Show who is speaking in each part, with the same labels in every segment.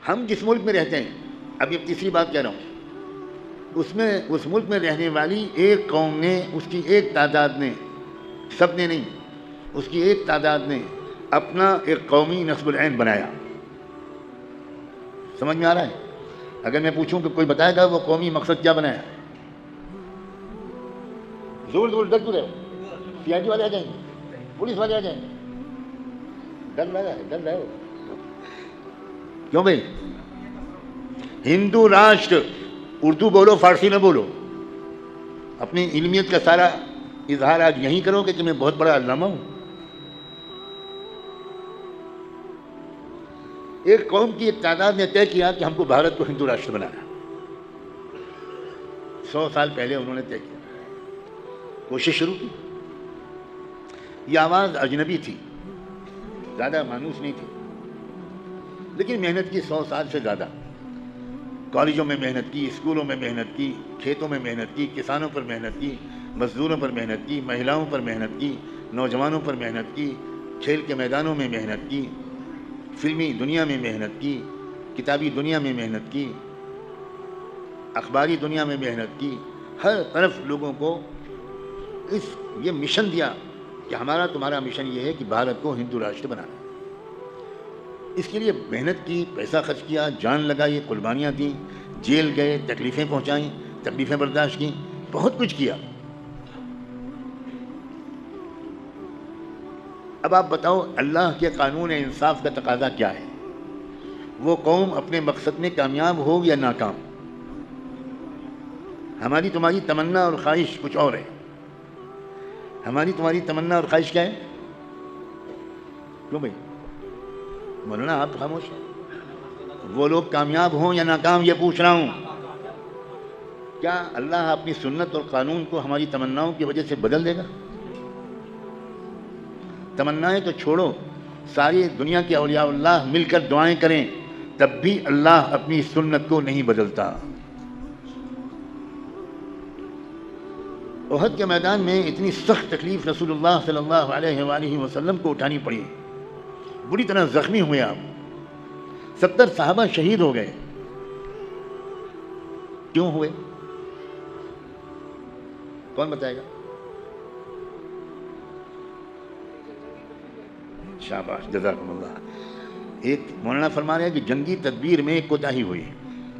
Speaker 1: ہم جس ملک میں رہتے ہیں، اب یہ تیسری بات کہہ رہا ہوں، اس ملک میں رہنے والی ایک قوم نے، اس کی ایک تعداد نے، سب نے نہیں، اس کی ایک تعداد نے اپنا ایک قومی نصب العین بنایا. سمجھ میں آ رہا ہے؟ اگر میں پوچھوں کہ کوئی بتائے گا وہ قومی مقصد کیا بنایا؟ زور زور ڈر کیوں رہے ہو؟ سی آئی ڈی والے آ جائیں گے، پولیس والے آ جائیں گے، ڈر رہے ہو کیوں بھائی؟ ہندو راشٹر، اردو بولو فارسی نہ بولو، اپنی علمیت کا سارا اظہار آج یہیں کرو کہ میں بہت بڑا علامہ ہوں. ایک قوم کی ایک تعداد نے طے کیا کہ ہم کو بھارت کو ہندو راشٹر بنانا. 100 سال پہلے انہوں نے طے کیا، کوشش شروع کی. یہ آواز اجنبی تھی، زیادہ مانوس نہیں تھی، لیکن محنت کی 100 سال سے زیادہ. کالجوں میں محنت کی، اسکولوں میں محنت کی، کھیتوں میں محنت کی، کسانوں پر محنت کی، مزدوروں پر محنت کی، مہیلاؤں پر محنت کی، نوجوانوں پر محنت کی، کھیل کے میدانوں میں محنت کی، فلمی دنیا میں محنت کی، کتابی دنیا میں محنت کی، اخباری دنیا میں محنت کی. ہر طرف لوگوں کو یہ مشن دیا کہ ہمارا تمہارا مشن یہ ہے کہ بھارت کو ہندو راشٹر بنانا. اس کے لیے محنت کی، پیسہ خرچ کیا، جان لگائی، قربانیاں دیں، جیل گئے، تکلیفیں پہنچائیں، تکلیفیں برداشت کی، بہت کچھ کیا. اب آپ بتاؤ اللہ کے قانون انصاف کا تقاضا کیا ہے؟ وہ قوم اپنے مقصد میں کامیاب ہو یا ناکام. ہماری تمہاری تمنا اور خواہش کچھ اور ہے. ہماری تمہاری تمنا اور خواہش کیا ہے؟ کیوں بھائی مولانا آپ خاموش ہیں؟ وہ لوگ کامیاب ہوں یا ناکام یہ پوچھ رہا ہوں. کیا اللہ اپنی سنت اور قانون کو ہماری تمناؤں کی وجہ سے بدل دے گا؟ تمنائیں تو چھوڑو، ساری دنیا کے اولیاء اللہ مل کر دعائیں کریں تب بھی اللہ اپنی سنت کو نہیں بدلتا. احد کے میدان میں اتنی سخت تکلیف رسول اللہ صلی اللہ علیہ وآلہ وسلم کو اٹھانی پڑی، بری طرح زخمی ہوئے آپ. 70 صحابہ شہید ہو گئے. کیوں ہوئے؟ کون بتائے گا؟ شاباش، جزاکم اللہ. ایک مولانا فرما رہے ہیں کہ جنگی تدبیر میں ایک کوتاہی ہوئی.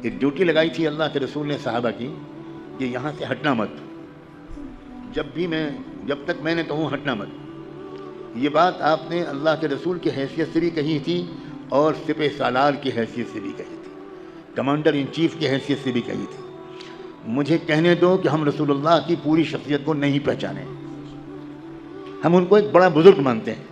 Speaker 1: ایک ڈیوٹی لگائی تھی اللہ کے رسول نے صحابہ کی کہ یہاں سے ہٹنا مت، جب تک میں نے کہوں ہٹنا مت. یہ بات آپ نے اللہ کے رسول کی حیثیت سے بھی کہی تھی اور سپہ سالار کی حیثیت سے بھی کہی تھی، کمانڈر ان چیف کی حیثیت سے بھی کہی تھی. مجھے کہنے دو کہ ہم رسول اللہ کی پوری شخصیت کو نہیں پہچانے. ہم ان کو ایک بڑا بزرگ مانتے ہیں،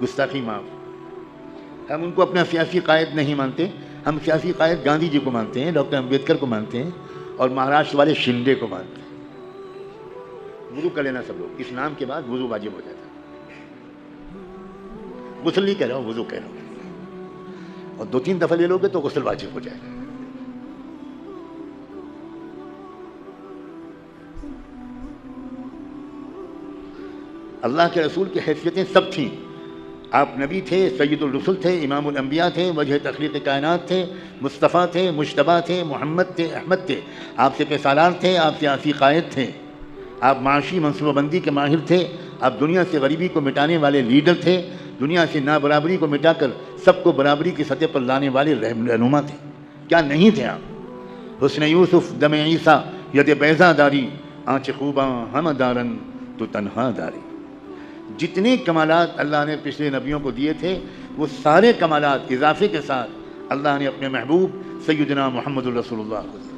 Speaker 1: گستاخی معاف. ہم ان کو اپنا سیاسی قائد نہیں مانتے. ہم سیاسی قائد گاندھی جی کو مانتے ہیں، ڈاکٹر امبیڈکر کو مانتے ہیں، اور مہاراشٹر والے شنڈے کو مانتے ہیں. وضو کر لینا سب لوگ، اس نام کے بعد وضو واجب ہو جاتا ہے. غسل نہیں کہہ رہا ہوں، وضو کہہ رہا ہوں. اور 2-3 دفعہ لے لو گے تو غسل واجب ہو جائے گا. اللہ کے رسول کی حیثیتیں سب تھیں. آپ نبی تھے، سید الرسل تھے، امام الانبیاء تھے، وجہ تخلیق کائنات تھے، مصطفیٰ تھے، مجتبیٰ تھے، محمد تھے، احمد تھے. آپ سپہ سالار تھے، آپ سیاسی قائد تھے، آپ معاشی منصوبہ بندی کے ماہر تھے، آپ دنیا سے غریبی کو مٹانے والے لیڈر تھے، دنیا سے نابرابری کو مٹا کر سب کو برابری کی سطح پر لانے والے رہنما تھے. کیا نہیں تھے آپ؟ حسن یوسف دم عیسیٰ ید بیضا داری، آنچ خوباں ہم دارن تو تنہا داری. جتنے کمالات اللہ نے پچھلے نبیوں کو دیے تھے وہ سارے کمالات اضافے کے ساتھ اللہ نے اپنے محبوب سیدنا محمد الرسول اللہ کو دیے.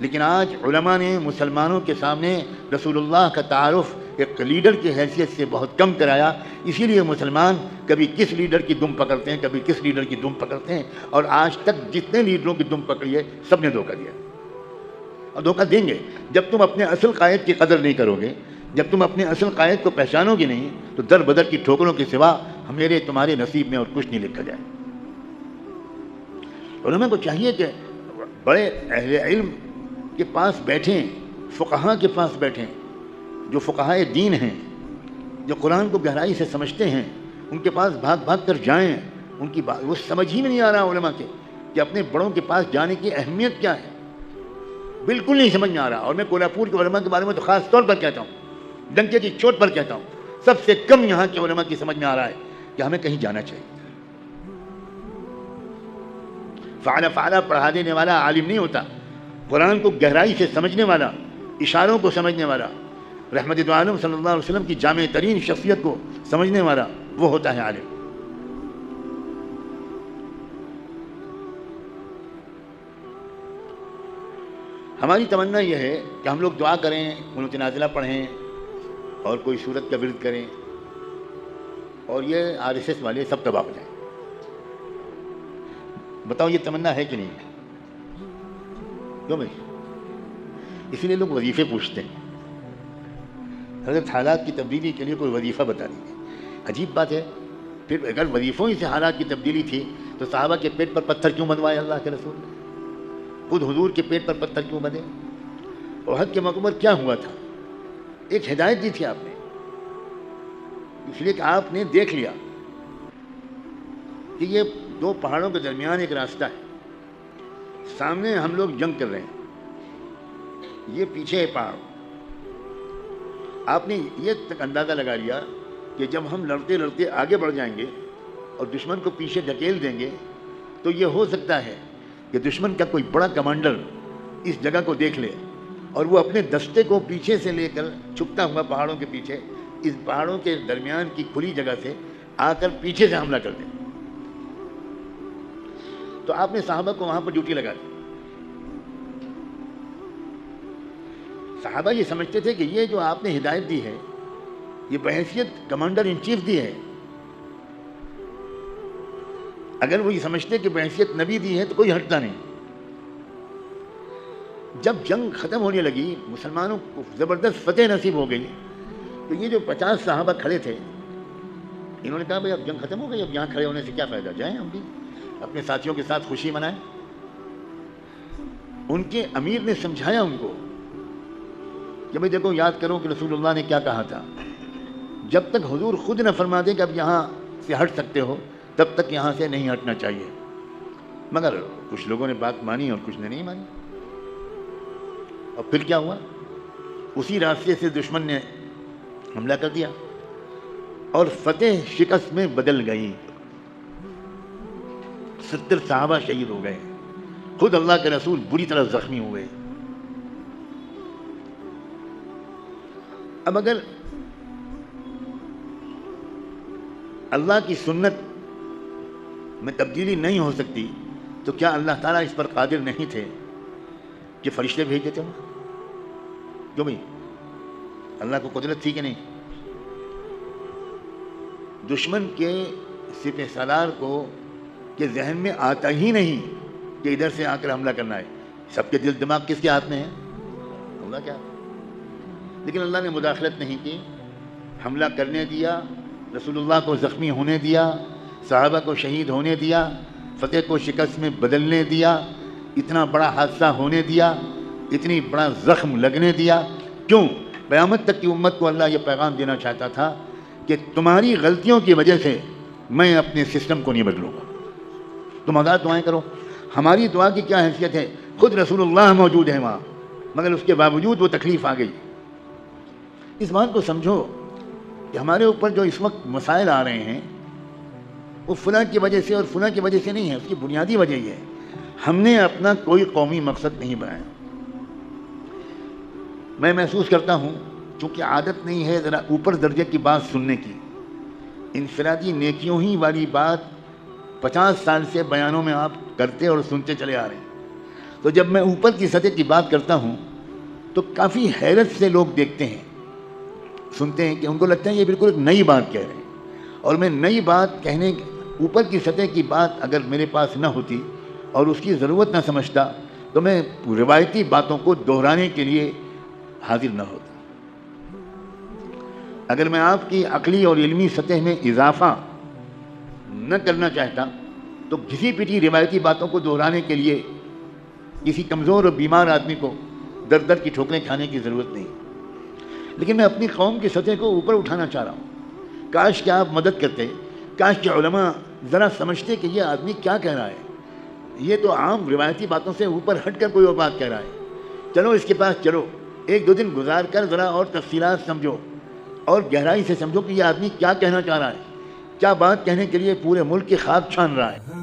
Speaker 1: لیکن آج علماء نے مسلمانوں کے سامنے رسول اللہ کا تعارف ایک لیڈر کی حیثیت سے بہت کم کرایا. اسی لیے مسلمان کبھی کس لیڈر کی دم پکڑتے ہیں، کبھی کس لیڈر کی دم پکڑتے ہیں، اور آج تک جتنے لیڈروں کی دم پکڑی ہے سب نے دھوکہ دیا اور دھوکہ دیں گے. جب تم اپنے اصل قائد کی قدر نہیں کرو گے، جب تم اپنے اصل قائد کو پہچانو گے نہیں، تو در بدر کی ٹھوکروں کے سوا میرے تمہارے نصیب میں اور کچھ نہیں لکھا جائے. علماء کو چاہیے کہ بڑے اہل علم کے پاس بیٹھیں، فقہاء کے پاس بیٹھیں، جو فقہاء دین ہیں، جو قرآن کو گہرائی سے سمجھتے ہیں، ان کے پاس بھاگ بھاگ کر جائیں. ان کی بات وہ سمجھ ہی میں نہیں آ رہا علماء کے. کہ اپنے بڑوں کے پاس جانے کی اہمیت کیا ہے، بالکل نہیں سمجھ میں آ رہا. اور میں کولہاپور کے علماء کے بارے میں تو خاص طور پر کہتا ہوں، ڈنکے کی چوٹ پر کہتا ہوں، سب سے کم یہاں کے علماء کی سمجھ میں آ رہا ہے کہ ہمیں کہیں جانا چاہیے. فعلا پڑھا دینے والا عالم نہیں ہوتا، قرآن کو گہرائی سے سمجھنے والا، اشاروں کو سمجھنے والا، رحمت دو عالم صلی اللہ علیہ وسلم کی جامع ترین شخصیت کو سمجھنے والا، وہ ہوتا ہے عالم. ہماری تمنا یہ ہے کہ ہم لوگ دعا کریں، قنوت نازلہ پڑھیں اور کوئی سورت کا ورد کریں، اور یہ RSS والے سب تباہ ہو جائیں. بتاؤ یہ تمنا ہے کہ نہیں ہے؟ کیوں بھائی؟ اسی لیے لوگ وظیفے پوچھتے ہیں. حضرت حالات کی تبدیلی کے لیے کوئی وظیفہ بتا دیجیے. عجیب بات ہے، پھر اگر وظیفوں ہی سے حالات کی تبدیلی تھی تو صحابہ کے پیٹ پر پتھر کیوں بندوائے اللہ کے رسول نے؟ خود حضور کے پیٹ پر پتھر کیوں بندھے؟ احد کے موقع پر کیا ہوا تھا؟ ایک ہدایت دی تھی آپ نے، اس لیے کہ آپ نے دیکھ لیا کہ یہ دو پہاڑوں کے درمیان ایک راستہ ہے، سامنے ہم لوگ جنگ کر رہے ہیں، یہ پیچھے ہے پہاڑ. آپ نے یہ تک اندازہ لگا لیا کہ جب ہم لڑتے لڑتے آگے بڑھ جائیں گے اور دشمن کو پیچھے دھکیل دیں گے تو یہ ہو سکتا ہے کہ دشمن کا کوئی بڑا کمانڈر اس جگہ کو دیکھ لے اور وہ اپنے دستے کو پیچھے سے لے کر چھپتا ہوا پہاڑوں کے پیچھے اس پہاڑوں کے درمیان کی کھلی جگہ سے آ کر پیچھے سے حملہ کر دیں. تو آپ نے صحابہ کو وہاں پر ڈیوٹی لگا دی. صحابہ یہ سمجھتے تھے کہ یہ جو آپ نے ہدایت دی ہے یہ بحیثیت کمانڈر ان چیف دی ہے. اگر وہ یہ سمجھتے کہ بحیثیت نبی دی ہے تو کوئی ہٹتا نہیں. جب جنگ ختم ہونے لگی، مسلمانوں کو زبردست فتح نصیب ہو گئی، تو یہ جو 50 صحابہ کھڑے تھے انہوں نے کہا بھائی اب جنگ ختم ہو گئی، اب یہاں کھڑے ہونے سے کیا فائدہ، جائیں ہم بھی اپنے ساتھیوں کے ساتھ خوشی منائیں. ان کے امیر نے سمجھایا ان کو کہ بھائی دیکھو، یاد کرو کہ رسول اللہ نے کیا کہا تھا، جب تک حضور خود نہ فرما دے کہ اب یہاں سے ہٹ سکتے ہو تب تک یہاں سے نہیں ہٹنا چاہیے. مگر کچھ لوگوں نے بات مانی اور کچھ نے نہیں مانی. اور پھر کیا ہوا؟ اسی راستے سے دشمن نے حملہ کر دیا اور فتح شکست میں بدل گئی. 70 صحابہ شہید ہو گئے، خود اللہ کے رسول بری طرح زخمی ہوئے. اب اگر اللہ کی سنت میں تبدیلی نہیں ہو سکتی تو کیا اللہ تعالیٰ اس پر قادر نہیں تھے کہ فرشتے بھیج دیتے ہوں؟ کیوں بھائی؟ اللہ کو قدرت تھی کہ نہیں؟ دشمن کے سپہ سالار کو کہ ذہن میں آتا ہی نہیں کہ ادھر سے آ کر حملہ کرنا ہے. سب کے دل دماغ کس کے ہاتھ میں ہے؟ اللہ کیا؟ لیکن اللہ نے مداخلت نہیں کی، حملہ کرنے دیا، رسول اللہ کو زخمی ہونے دیا، صحابہ کو شہید ہونے دیا، فتح کو شکست میں بدلنے دیا، اتنا بڑا حادثہ ہونے دیا، اتنی بڑا زخم لگنے دیا. کیوں؟ قیامت تک کی امت کو اللہ یہ پیغام دینا چاہتا تھا کہ تمہاری غلطیوں کی وجہ سے میں اپنے سسٹم کو نہیں بدلوں گا. تم آزاد دعائیں کرو. ہماری دعا کی کیا حیثیت ہے؟ خود رسول اللہ موجود ہے وہاں، مگر اس کے باوجود وہ تکلیف آ گئی. اس بات کو سمجھو کہ ہمارے اوپر جو اس وقت مسائل آ رہے ہیں وہ فلاں کی وجہ سے اور فلاں کی وجہ سے نہیں ہے. اس کی بنیادی وجہ یہ ہے ہم نے اپنا کوئی قومی مقصد نہیں بنایا. میں محسوس کرتا ہوں چونکہ عادت نہیں ہے ذرا اوپر درجے کی بات سننے کی، انفرادی نیکیوں ہی والی بات 50 سال سے بیانوں میں آپ کرتے اور سنتے چلے آ رہے ہیں. تو جب میں اوپر کی سطح کی بات کرتا ہوں تو کافی حیرت سے لوگ دیکھتے ہیں، سنتے ہیں کہ ان کو لگتا ہے یہ بالکل ایک نئی بات کہہ رہے ہیں. اور میں نئی بات کہنے، اوپر کی سطح کی بات اگر میرے پاس نہ ہوتی اور اس کی ضرورت نہ سمجھتا تو میں روایتی باتوں کو دہرانے کے لیے حاضر نہ ہوتا. اگر میں آپ کی عقلی اور علمی سطح میں اضافہ نہ کرنا چاہتا تو گھسی پٹی روایتی باتوں کو دہرانے کے لیے کسی کمزور اور بیمار آدمی کو در در کی ٹھوکریں کھانے کی ضرورت نہیں. لیکن میں اپنی قوم کی سطح کو اوپر اٹھانا چاہ رہا ہوں. کاش کہ آپ مدد کرتے، کاش کہ علماء ذرا سمجھتے کہ یہ آدمی کیا کہہ رہا ہے. یہ تو عام روایتی باتوں سے اوپر ہٹ کر کوئی اور بات کہہ رہا ہے۔ چلو اس کے پاس چلو، ایک دو دن گزار کر ذرا اور تفصیلات سمجھو اور گہرائی سے سمجھو کہ یہ آدمی کیا کہنا چاہ رہا ہے، کیا بات کہنے کے لیے پورے ملک کی خاک چھان رہا ہے۔